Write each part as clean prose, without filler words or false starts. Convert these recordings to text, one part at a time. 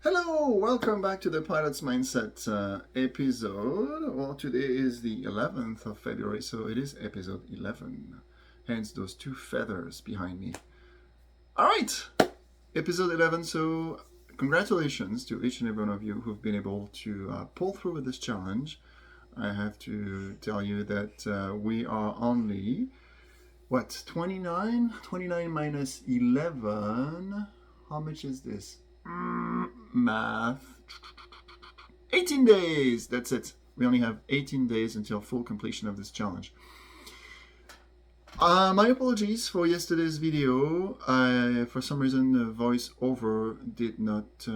Hello, welcome back to the Pilot's Mindset episode. Well, today is the 11th of February, so it is episode 11. Hence those two feathers behind me. All right, episode 11. So, congratulations to each and every one of you who've been able to pull through with this challenge. I have to tell you that we are only, 29? 29 minus 11. How much is this? Math. 18 days. That's it. We only have 18 days until full completion of this challenge. My apologies for yesterday's video. For some reason, the voiceover did not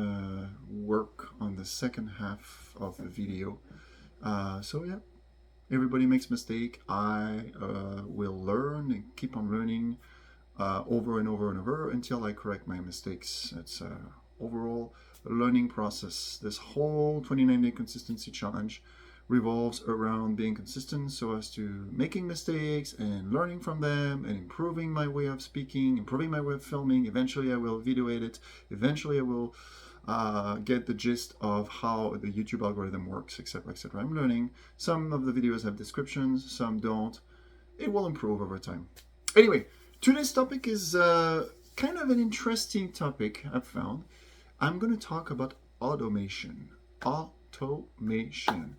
work on the second half of the video. So yeah, everybody makes mistake. I will learn and keep on learning over and over and over until I correct my mistakes. It's overall learning process. This whole 29-day consistency challenge revolves around being consistent so as to making mistakes and learning from them and improving my way of speaking, improving my way of filming. Eventually I will video edit. Eventually I will get the gist of how the YouTube algorithm works, etc., etc. I'm learning. Some of the videos have descriptions, some don't. It will improve over time. Anyway, today's topic is kind of an interesting topic I've found. I'm going to talk about automation. Automation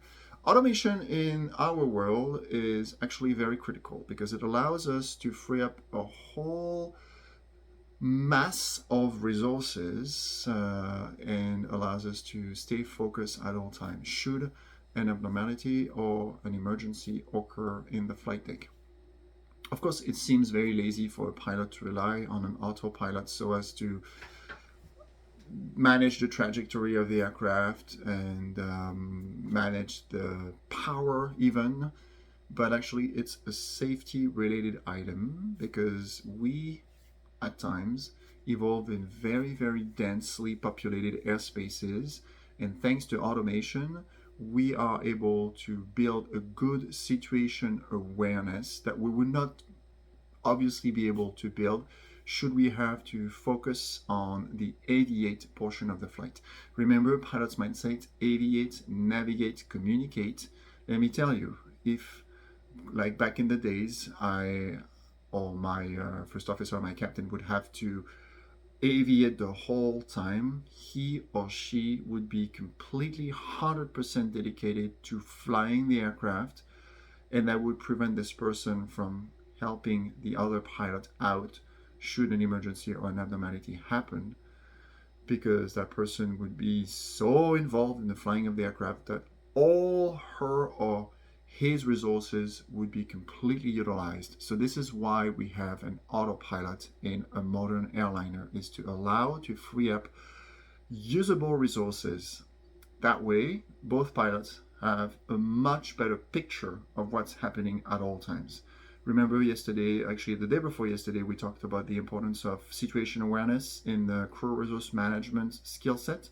in our world is actually very critical because it allows us to free up a whole mass of resources and allows us to stay focused at all times should an abnormality or an emergency occur in the flight deck. Of course, it seems very lazy for a pilot to rely on an autopilot so as to manage the trajectory of the aircraft and manage the power even. But actually, it's a safety-related item because we, at times, evolve in very, very densely populated airspaces. And thanks to automation, we are able to build a good situation awareness that we would not obviously be able to build should we have to focus on the aviate portion of the flight. Remember, pilot's mindset: aviate, navigate, communicate. Let me tell you, if, like back in the days, I or my first officer or my captain would have to aviate the whole time, he or she would be completely 100% dedicated to flying the aircraft, and that would prevent this person from helping the other pilot out should an emergency or an abnormality happen, because that person would be so involved in the flying of the aircraft that all her or his resources would be completely utilized. So this is why we have an autopilot in a modern airliner, is to allow to free up usable resources. That way, both pilots have a much better picture of what's happening at all times. Remember yesterday, actually the day before yesterday, we talked about the importance of situational awareness in the crew resource management skill set.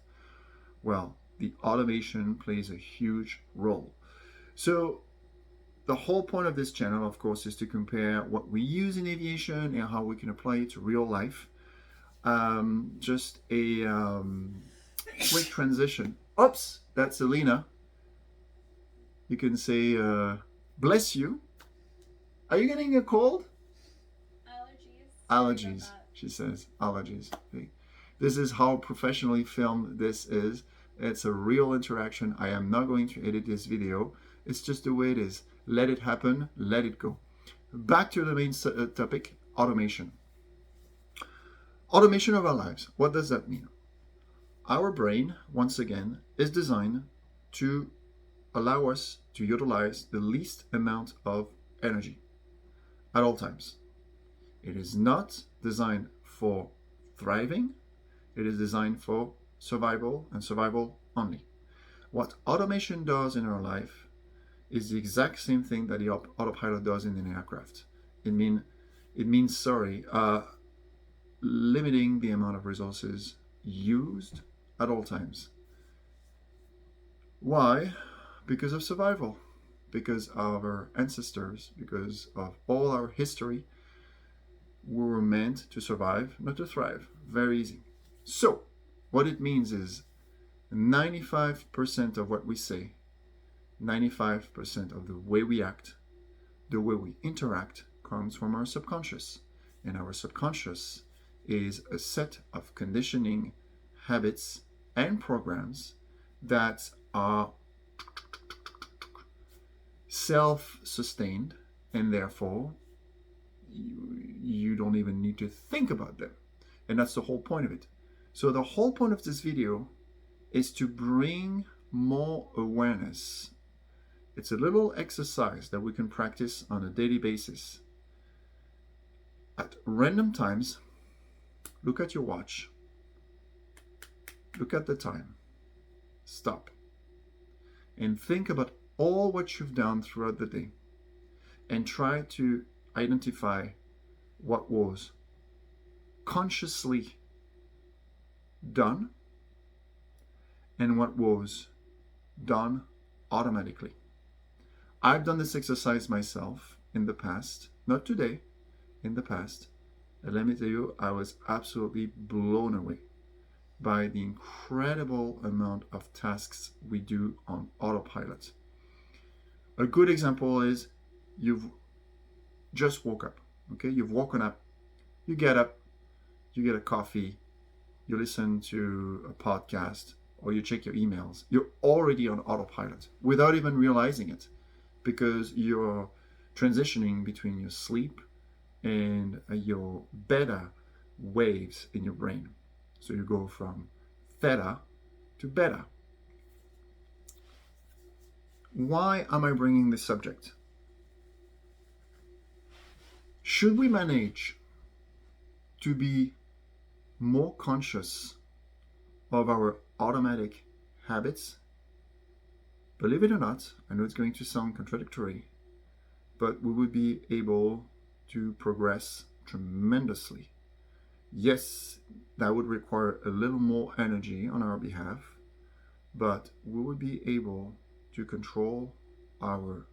Well, the automation plays a huge role. So the whole point of this channel, of course, is to compare what we use in aviation and how we can apply it to real life. Just a quick transition. Oops, that's Alina. You can say, bless you. Are you getting a cold? Allergies, she says. Allergies. Okay. This is how professionally filmed this is. It's a real interaction. I am not going to edit this video. It's just the way it is. Let it happen. Let it go. Back to the main topic, automation. Automation of our lives. What does that mean? Our brain, once again, is designed to allow us to utilize the least amount of energy at all times. It is not designed for thriving. It is designed for survival and survival only. What automation does in our life is the exact same thing that the autopilot does in an aircraft. It means limiting the amount of resources used at all times. Why? Because of survival. Because of our ancestors, because of all our history, we were meant to survive, not to thrive. Very easy. So, what it means is 95% of what we say, 95% of the way we act, the way we interact comes from our subconscious. And our subconscious is a set of conditioning, habits, and programs that are self-sustained, and therefore you don't even need to think about them. And that's the whole point of it. So the whole point of this video is to bring more awareness. It's a little exercise that we can practice on a daily basis. At random times, look at your watch, look at the time, stop, and think about all what you've done throughout the day, and try to identify what was consciously done and what was done automatically. I've done this exercise myself in the past, not today, in the past, and let me tell you, I was absolutely blown away by the incredible amount of tasks we do on autopilot. A good example is you've just woke up, okay? You've woken up, you get up, you get a coffee, you listen to a podcast, or you check your emails. You're already on autopilot without even realizing it, because you're transitioning between your sleep and your beta waves in your brain. So you go from theta to beta. Why am I bringing this subject? Should we manage to be more conscious of our automatic habits? Believe it or not, I know it's going to sound contradictory, but we would be able to progress tremendously. Yes, that would require a little more energy on our behalf, but we would be able to control our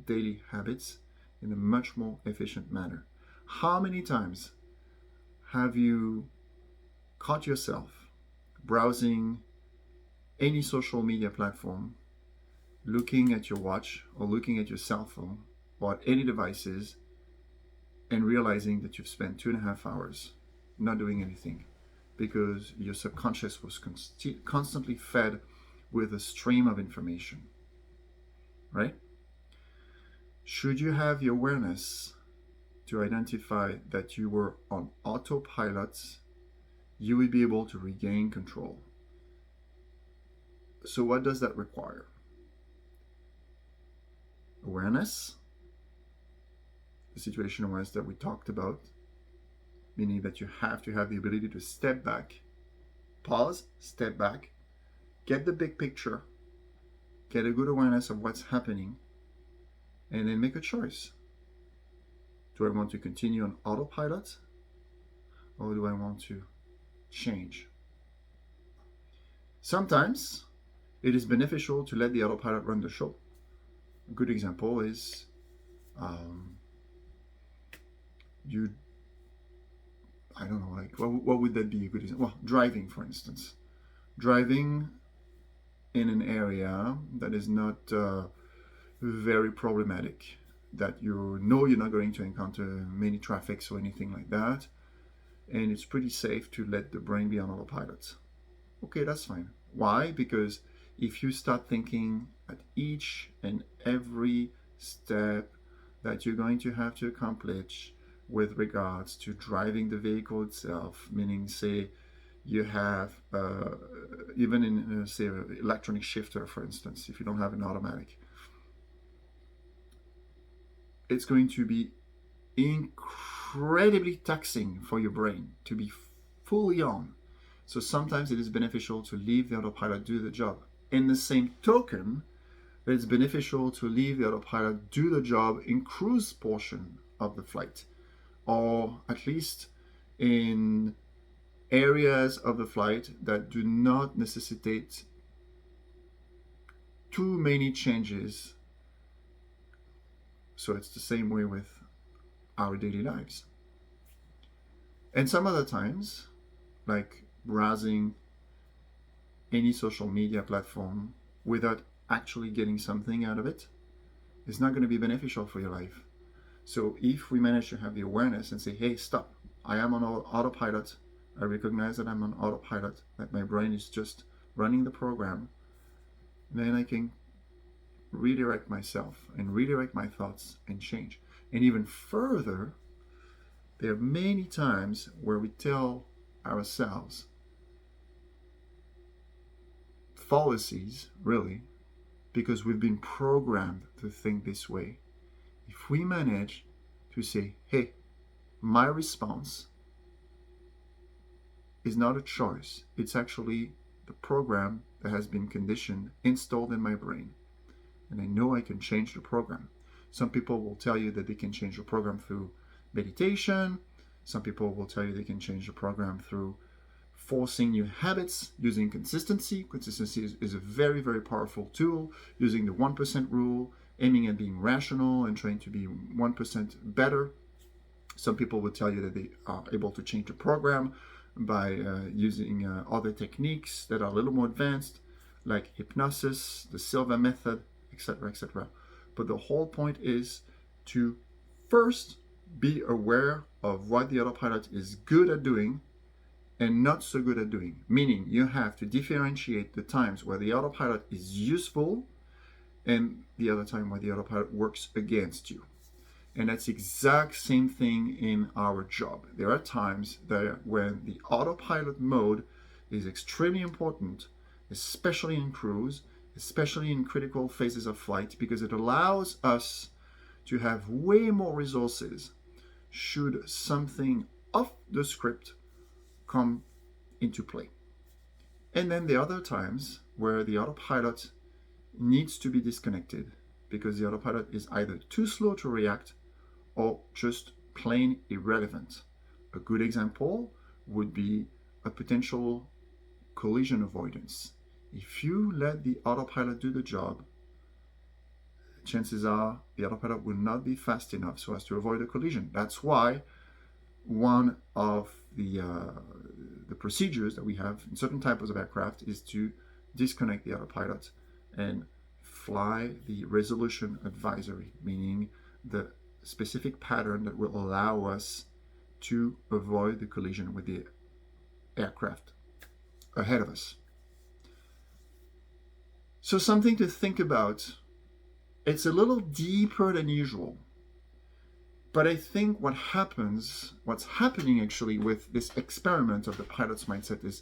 daily habits in a much more efficient manner. How many times have you caught yourself browsing any social media platform, looking at your watch or looking at your cell phone or at any devices, and realizing that you've spent 2.5 hours not doing anything because your subconscious was constantly fed with a stream of information, right? Should you have the awareness to identify that you were on autopilot, you will be able to regain control. So what does that require? Awareness, the situational awareness that we talked about, meaning that you have to have the ability to step back, pause, step back, get the big picture, get a good awareness of what's happening, and then make a choice. Do I want to continue on autopilot, or do I want to change? Sometimes it is beneficial to let the autopilot run the show. A good example is I don't know, like what would that be a good example? Well, driving, for instance. Driving in an area that is not very problematic, that you know you're not going to encounter many traffics or anything like that, and it's pretty safe to let the brain be on autopilot. Okay, that's fine. Why? Because if you start thinking at each and every step that you're going to have to accomplish with regards to driving the vehicle itself, meaning, say, you have, even in, say, an electronic shifter, for instance, if you don't have an automatic, it's going to be incredibly taxing for your brain to be fully on. So sometimes it is beneficial to leave the autopilot do the job. In the same token, it's beneficial to leave the autopilot do the job in cruise portion of the flight, or at least in areas of the flight that do not necessitate too many changes. So it's the same way with our daily lives. And some other times, like browsing any social media platform without actually getting something out of it is not going to be beneficial for your life. So if we manage to have the awareness and say, hey, stop, I am on autopilot, I recognize that I'm on autopilot, that my brain is just running the program, then I can redirect myself and redirect my thoughts and change. And even further, there are many times where we tell ourselves fallacies, really, because we've been programmed to think this way. If we manage to say, hey, my response is not a choice, it's actually the program that has been conditioned, installed in my brain, and I know I can change the program. Some people will tell you that they can change the program through meditation. Some people will tell you they can change the program through forcing new habits, using consistency. Consistency is a very, very powerful tool, using the 1% rule, aiming at being rational and trying to be 1% better. Some people will tell you that they are able to change the program by using other techniques that are a little more advanced, like hypnosis, the Silva method, etc., etc. But the whole point is to first be aware of what the autopilot is good at doing and not so good at doing. Meaning you have to differentiate the times where the autopilot is useful and the other time where the autopilot works against you. And that's the exact same thing in our job. There are times that when the autopilot mode is extremely important, especially in cruise, especially in critical phases of flight, because it allows us to have way more resources should something off the script come into play. And then there are other times where the autopilot needs to be disconnected because the autopilot is either too slow to react or just plain irrelevant. A good example would be a potential collision avoidance. If you let the autopilot do the job, chances are the autopilot will not be fast enough so as to avoid a collision. That's why one of the procedures that we have in certain types of aircraft is to disconnect the autopilot and fly the resolution advisory, meaning the specific pattern that will allow us to avoid the collision with the aircraft ahead of us. So something to think about. It's a little deeper than usual, but I think what's happening actually with this experiment of the pilot's mindset is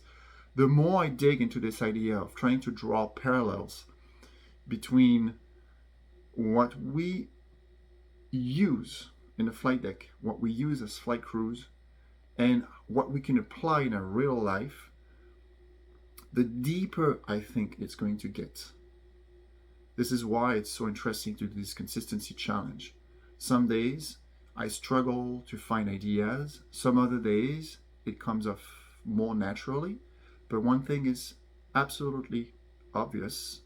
the more I dig into this idea of trying to draw parallels between what we use in the flight deck, what we use as flight crews, and what we can apply in our real life, the deeper I think it's going to get. This is why it's so interesting to do this consistency challenge. Some days I struggle to find ideas. Some other days it comes off more naturally. But one thing is absolutely obvious.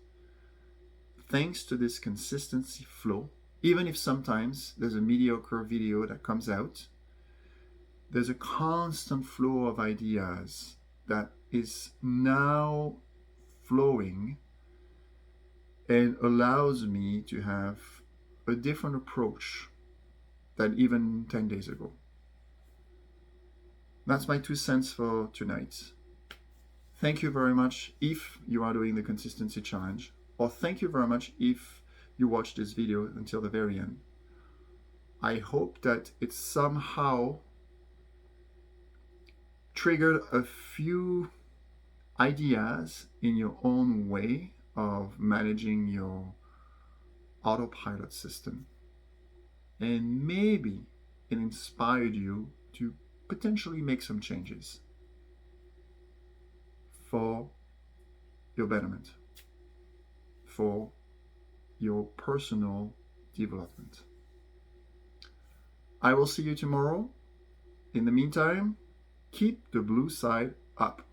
Thanks to this consistency flow, even if sometimes there's a mediocre video that comes out, there's a constant flow of ideas that is now flowing and allows me to have a different approach than even 10 days ago. That's my 2 cents for tonight. Thank you very much if you are doing the consistency challenge, or thank you very much if you watched this video until the very end. I hope that it somehow triggered a few ideas in your own way of managing your autopilot system. And maybe it inspired you to potentially make some changes for your betterment, for your personal development. I will see you tomorrow. In the meantime, keep the blue side up.